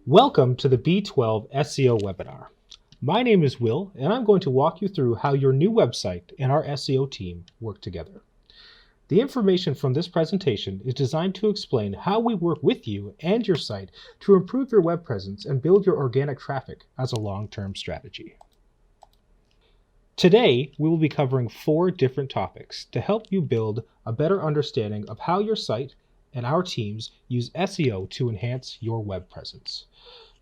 Welcome to the B12 SEO Webinar. My name is Will, and I'm going to walk you through how your new website and our SEO team work together. The information from this presentation is designed to explain how we work with you and your site to improve your web presence and build your organic traffic as a long-term strategy. Today, we will be covering 4 different topics to help you build a better understanding of how your site and our teams use SEO to enhance your web presence.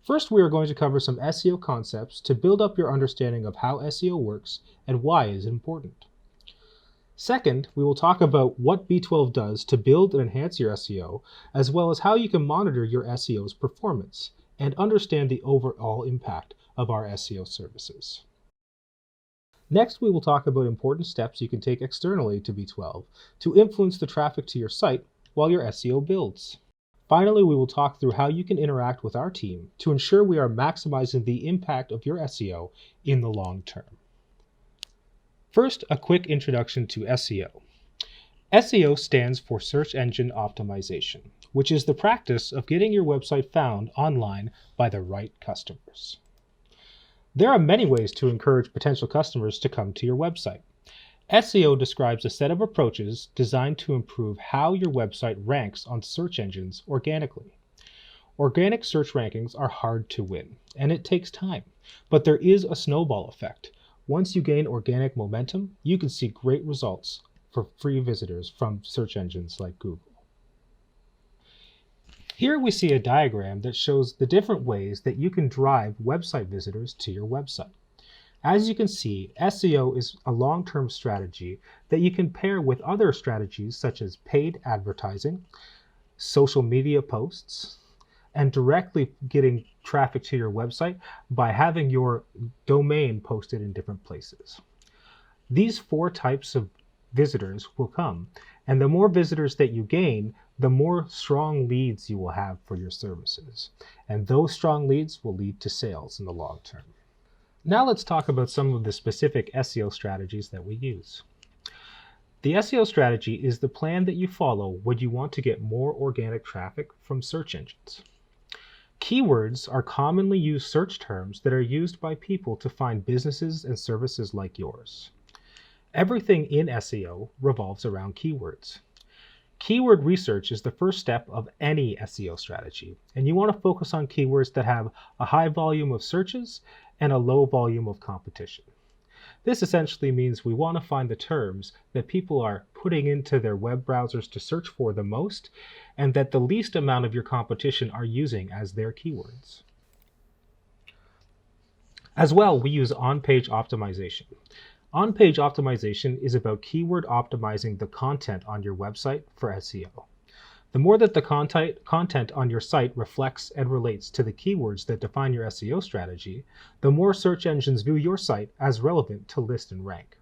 First, we are going to cover some SEO concepts to build up your understanding of how SEO works and why it is important. Second, we will talk about what B12 does to build and enhance your SEO, as well as how you can monitor your SEO's performance and understand the overall impact of our SEO services. Next, we will talk about important steps you can take externally to B12 to influence the traffic to your site while your SEO builds. Finally, we will talk through how you can interact with our team to ensure we are maximizing the impact of your SEO in the long term. First, a quick introduction to SEO. SEO stands for Search Engine Optimization, which is the practice of getting your website found online by the right customers. There are many ways to encourage potential customers to come to your website. SEO describes a set of approaches designed to improve how your website ranks on search engines organically. Organic search rankings are hard to win, and it takes time, but there is a snowball effect. Once you gain organic momentum, you can see great results for free visitors from search engines like Google. Here we see a diagram that shows the different ways that you can drive website visitors to your website. As you can see, SEO is a long-term strategy that you can pair with other strategies such as paid advertising, social media posts, and directly getting traffic to your website by having your domain posted in different places. These 4 types of visitors will come, and the more visitors that you gain, the more strong leads you will have for your services. And those strong leads will lead to sales in the long term. Now let's talk about some of the specific SEO strategies that we use. The SEO strategy is the plan that you follow when you want to get more organic traffic from search engines. Keywords are commonly used search terms that are used by people to find businesses and services like yours. Everything in SEO revolves around keywords. Keyword research is the first step of any SEO strategy, and you want to focus on keywords that have a high volume of searches and a low volume of competition. This essentially means we want to find the terms that people are putting into their web browsers to search for the most, and that the least amount of your competition are using as their keywords. As well, we use on-page optimization. On-page optimization is about keyword optimizing the content on your website for SEO. The more that the content on your site reflects and relates to the keywords that define your SEO strategy, the more search engines view your site as relevant to list and rank.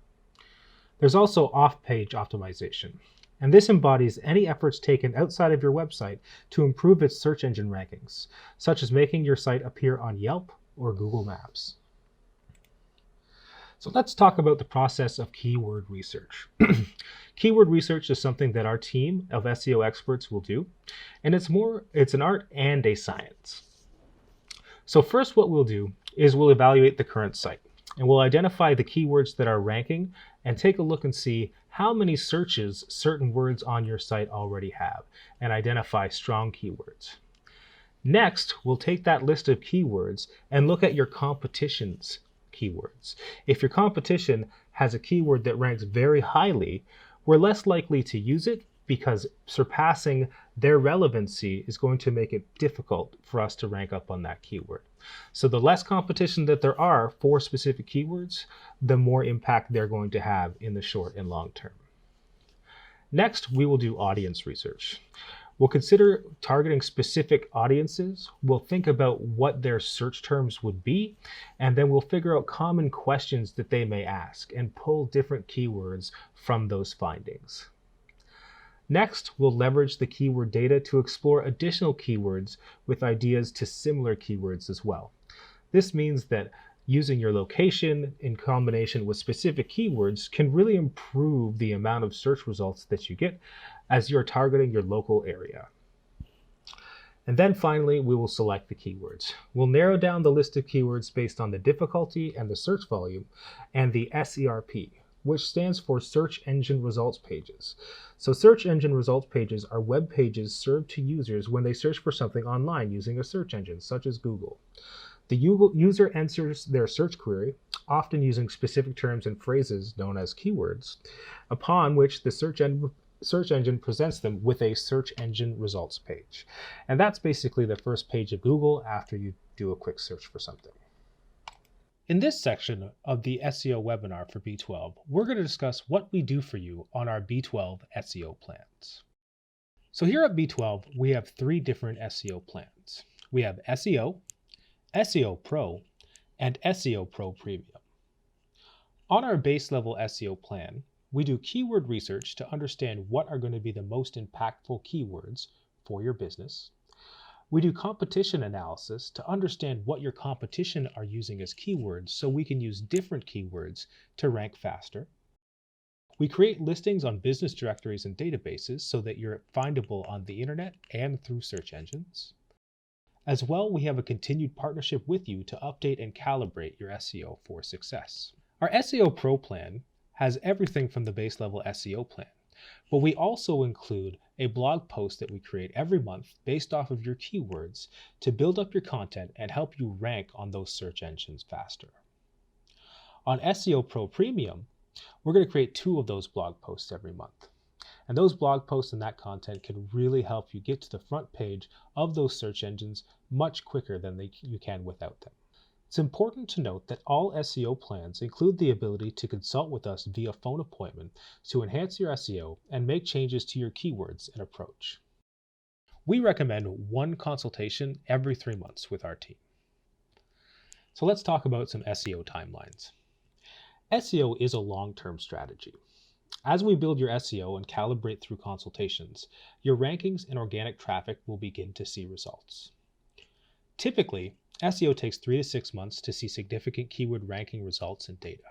There's also off-page optimization, and this embodies any efforts taken outside of your website to improve its search engine rankings, such as making your site appear on Yelp or Google Maps. So let's talk about the process of keyword research. Keyword research is something that our team of SEO experts will do, and it's an art and a science. So first, what we'll do is we'll evaluate the current site, and we'll identify the keywords that are ranking and take a look and see how many searches certain words on your site already have, and identify strong keywords. Next, we'll take that list of keywords and look at your competition's keywords. If your competition has a keyword that ranks very highly, we're less likely to use it because surpassing their relevancy is going to make it difficult for us to rank up on that keyword. So the less competition that there are for specific keywords, the more impact they're going to have in the short and long term. Next, we will do audience research. We'll consider targeting specific audiences. We'll think about what their search terms would be, and then we'll figure out common questions that they may ask and pull different keywords from those findings. Next, we'll leverage the keyword data to explore additional keywords with ideas to similar keywords as well. This means that using your location in combination with specific keywords can really improve the amount of search results that you get as you're targeting your local area. And then finally, we will select the keywords. We'll narrow down the list of keywords based on the difficulty and the search volume and the SERP, which stands for Search Engine Results Pages. So search engine results pages are web pages served to users when they search for something online using a search engine, such as Google. The user enters their search query, often using specific terms and phrases known as keywords, upon which the search engine presents them with a search engine results page. And that's basically the first page of Google after you do a quick search for something. In this section of the SEO webinar for B12, we're going to discuss what we do for you on our B12 SEO plans. So here at B12, we have 3 different SEO plans. We have SEO, SEO Pro, and SEO Pro Premium. On our base level SEO plan, we do keyword research to understand what are going to be the most impactful keywords for your business. We do competition analysis to understand what your competition are using as keywords so we can use different keywords to rank faster. We create listings on business directories and databases so that you're findable on the internet and through search engines. As well, we have a continued partnership with you to update and calibrate your SEO for success. Our SEO Pro plan has everything from the base level SEO plan, but we also include a blog post that we create every month based off of your keywords to build up your content and help you rank on those search engines faster. On SEO Pro Premium, we're going to create 2 of those blog posts every month. And those blog posts and that content can really help you get to the front page of those search engines much quicker than you can without them. It's important to note that all SEO plans include the ability to consult with us via phone appointment to enhance your SEO and make changes to your keywords and approach. We recommend 1 consultation every 3 months with our team. So let's talk about some SEO timelines. SEO is a long-term strategy. As we build your SEO and calibrate through consultations, your rankings and organic traffic will begin to see results. Typically, SEO takes 3 to 6 months to see significant keyword ranking results and data.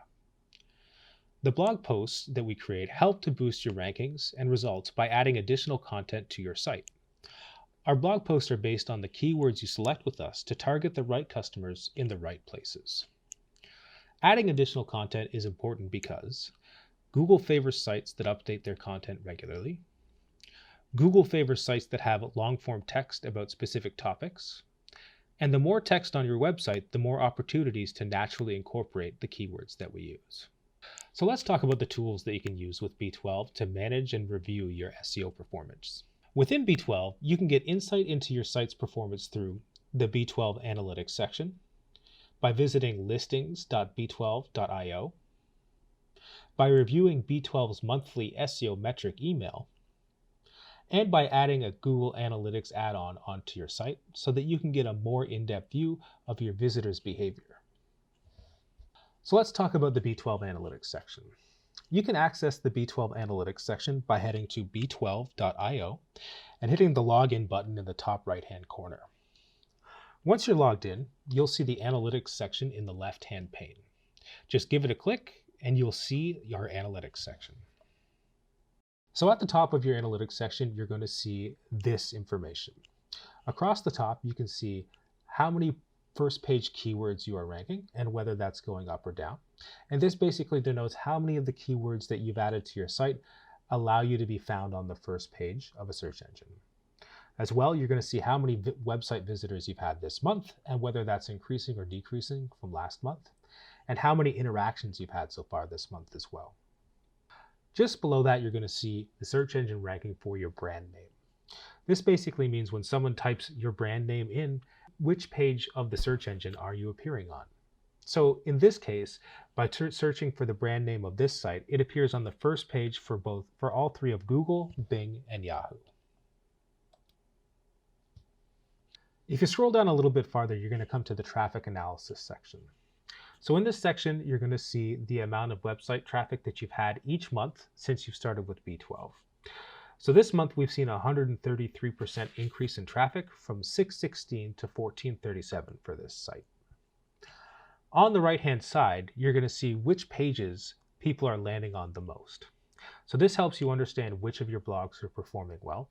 The blog posts that we create help to boost your rankings and results by adding additional content to your site. Our blog posts are based on the keywords you select with us to target the right customers in the right places. Adding additional content is important because Google favors sites that update their content regularly. Google favors sites that have long-form text about specific topics. And the more text on your website, the more opportunities to naturally incorporate the keywords that we use. So let's talk about the tools that you can use with B12 to manage and review your SEO performance. Within B12, you can get insight into your site's performance through the B12 Analytics section, by visiting listings.b12.io, by reviewing B12's monthly SEO metric email, and by adding a Google Analytics add-on onto your site so that you can get a more in-depth view of your visitors' behavior. So let's talk about the B12 Analytics section. You can access the B12 Analytics section by heading to b12.io and hitting the Login button in the top right-hand corner. Once you're logged in, you'll see the Analytics section in the left-hand pane. Just give it a click and you'll see your Analytics section. So at the top of your Analytics section, you're going to see this information. Across the top, you can see how many first page keywords you are ranking and whether that's going up or down. And this basically denotes how many of the keywords that you've added to your site allow you to be found on the first page of a search engine. As well, you're going to see how many website visitors you've had this month and whether that's increasing or decreasing from last month, and how many interactions you've had so far this month as well. Just below that, you're going to see the search engine ranking for your brand name. This basically means when someone types your brand name in, which page of the search engine are you appearing on? So in this case, by searching for the brand name of this site, it appears on the first page for all 3 of Google, Bing, and Yahoo. If you scroll down a little bit farther, you're going to come to the traffic analysis section. So in this section, you're going to see the amount of website traffic that you've had each month since you've started with B12. So this month, we've seen a 133% increase in traffic from 616 to 1437 for this site. On the right-hand side, you're going to see which pages people are landing on the most. So this helps you understand which of your blogs are performing well.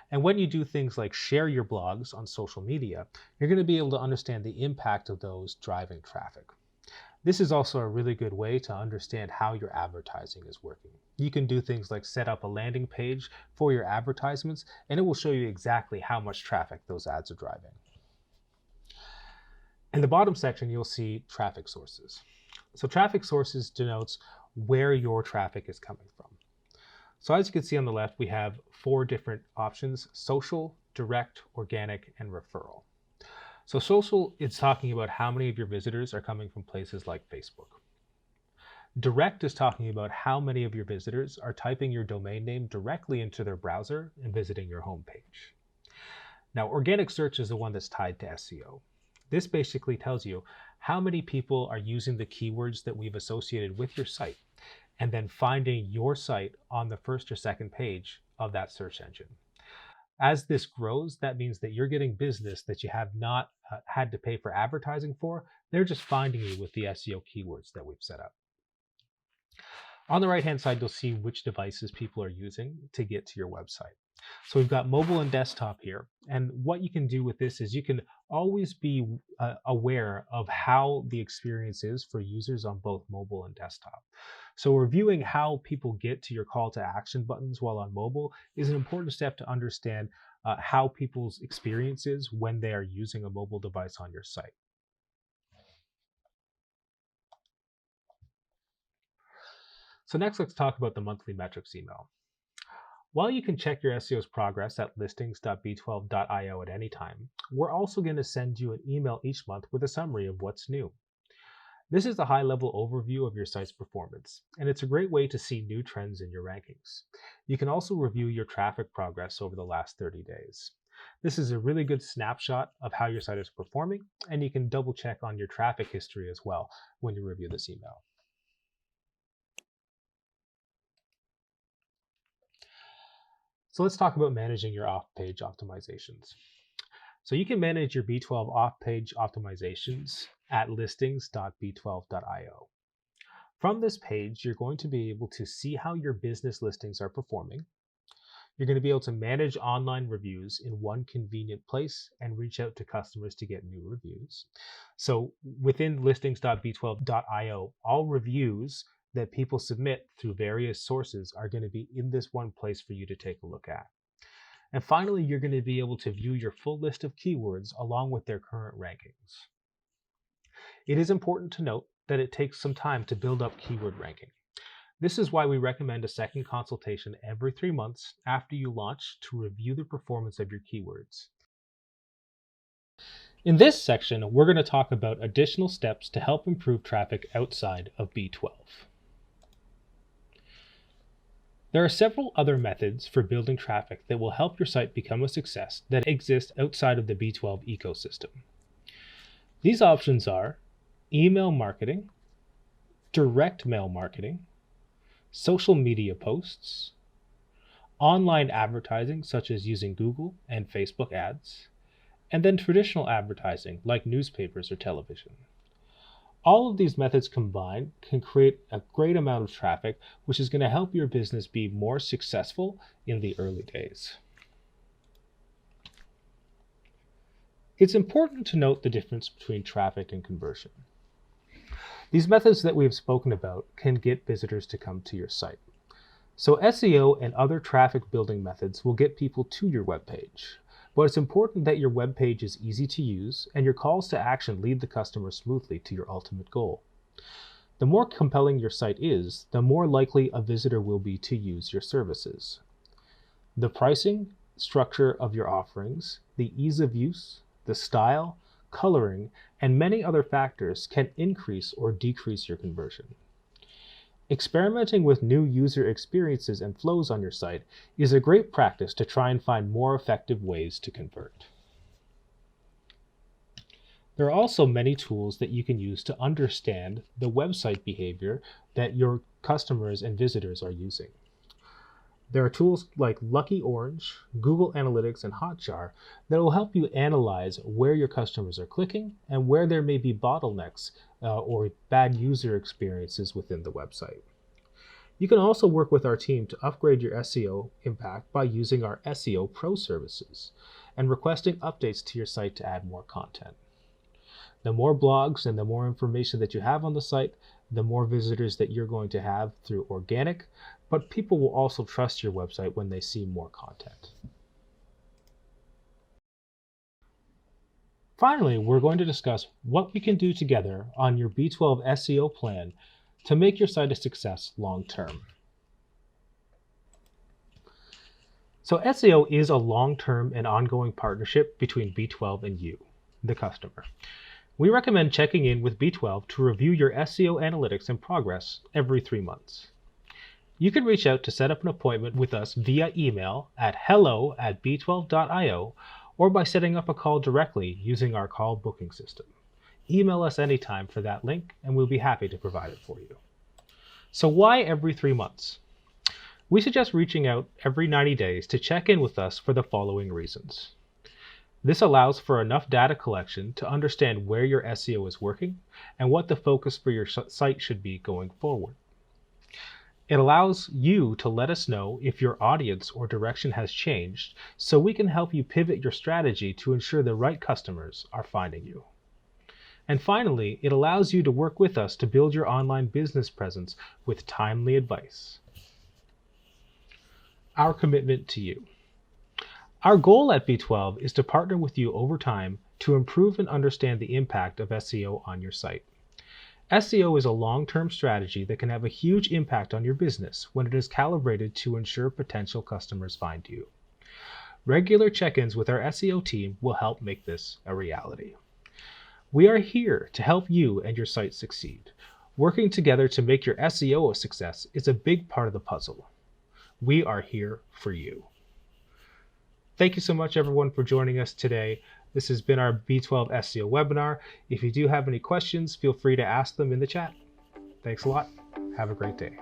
And when you do things like share your blogs on social media, you're going to be able to understand the impact of those driving traffic. This is also a really good way to understand how your advertising is working. You can do things like set up a landing page for your advertisements, and it will show you exactly how much traffic those ads are driving. In the bottom section, you'll see traffic sources. So traffic sources denotes where your traffic is coming from. So as you can see on the left, we have 4 different options: social, direct, organic, and referral. So social is talking about how many of your visitors are coming from places like Facebook. Direct is talking about how many of your visitors are typing your domain name directly into their browser and visiting your homepage. Now, organic search is the one that's tied to SEO. This basically tells you how many people are using the keywords that we've associated with your site and then finding your site on the first or second page of that search engine. As this grows, that means that you're getting business that you have not had to pay for advertising for. They're just finding you with the SEO keywords that we've set up. On the right-hand side, you'll see which devices people are using to get to your website. So we've got mobile and desktop here. And what you can do with this is you can always be aware of how the experience is for users on both mobile and desktop. So reviewing how people get to your call to action buttons while on mobile is an important step to understand how people's experience is when they are using a mobile device on your site. So next, let's talk about the monthly metrics email. While you can check your SEO's progress at listings.b12.io at any time, we're also going to send you an email each month with a summary of what's new. This is a high-level overview of your site's performance, and it's a great way to see new trends in your rankings. You can also review your traffic progress over the last 30 days. This is a really good snapshot of how your site is performing, and you can double-check on your traffic history as well when you review this email. So let's talk about managing your off-page optimizations. So you can manage your B12 off-page optimizations at listings.b12.io. From this page, you're going to be able to see how your business listings are performing. You're going to be able to manage online reviews in one convenient place and reach out to customers to get new reviews. So within listings.b12.io, all reviews that people submit through various sources are going to be in this one place for you to take a look at. And finally, you're going to be able to view your full list of keywords along with their current rankings. It is important to note that it takes some time to build up keyword ranking. This is why we recommend a second consultation every 3 months after you launch to review the performance of your keywords. In this section, we're going to talk about additional steps to help improve traffic outside of B12. There are several other methods for building traffic that will help your site become a success that exist outside of the B12 ecosystem. These options are email marketing, direct mail marketing, social media posts, online advertising such as using Google and Facebook ads, and then traditional advertising like newspapers or television. All of these methods combined can create a great amount of traffic, which is going to help your business be more successful in the early days. It's important to note the difference between traffic and conversion. These methods that we've spoken about can get visitors to come to your site. So SEO and other traffic building methods will get people to your webpage. But it's important that your web page is easy to use and your calls to action lead the customer smoothly to your ultimate goal. The more compelling your site is, the more likely a visitor will be to use your services. The pricing, structure of your offerings, the ease of use, the style, coloring, and many other factors can increase or decrease your conversion. Experimenting with new user experiences and flows on your site is a great practice to try and find more effective ways to convert. There are also many tools that you can use to understand the website behavior that your customers and visitors are using. There are tools like Lucky Orange, Google Analytics, and Hotjar that will help you analyze where your customers are clicking and where there may be bottlenecks or bad user experiences within the website. You can also work with our team to upgrade your SEO impact by using our SEO Pro services and requesting updates to your site to add more content. The more blogs and the more information that you have on the site, the more visitors that you're going to have through organic, but people will also trust your website when they see more content. Finally, we're going to discuss what we can do together on your B12 SEO plan to make your site a success long term. So SEO is a long-term and ongoing partnership between B12 and you, the customer. We recommend checking in with B12 to review your SEO analytics and progress every 3 months. You can reach out to set up an appointment with us via email at hello@b12.io or by setting up a call directly using our call booking system. Email us anytime for that link and we'll be happy to provide it for you. So why every 3 months? We suggest reaching out every 90 days to check in with us for the following reasons. This allows for enough data collection to understand where your SEO is working and what the focus for your site should be going forward. It allows you to let us know if your audience or direction has changed so we can help you pivot your strategy to ensure the right customers are finding you. And finally, it allows you to work with us to build your online business presence with timely advice. Our commitment to you. Our goal at B12 is to partner with you over time to improve and understand the impact of SEO on your site. SEO is a long-term strategy that can have a huge impact on your business when it is calibrated to ensure potential customers find you. Regular check-ins with our SEO team will help make this a reality. We are here to help you and your site succeed. Working together to make your SEO a success is a big part of the puzzle. We are here for you. Thank you so much, everyone, for joining us today. This has been our B12 SEO webinar. If you do have any questions, feel free to ask them in the chat. Thanks a lot. Have a great day.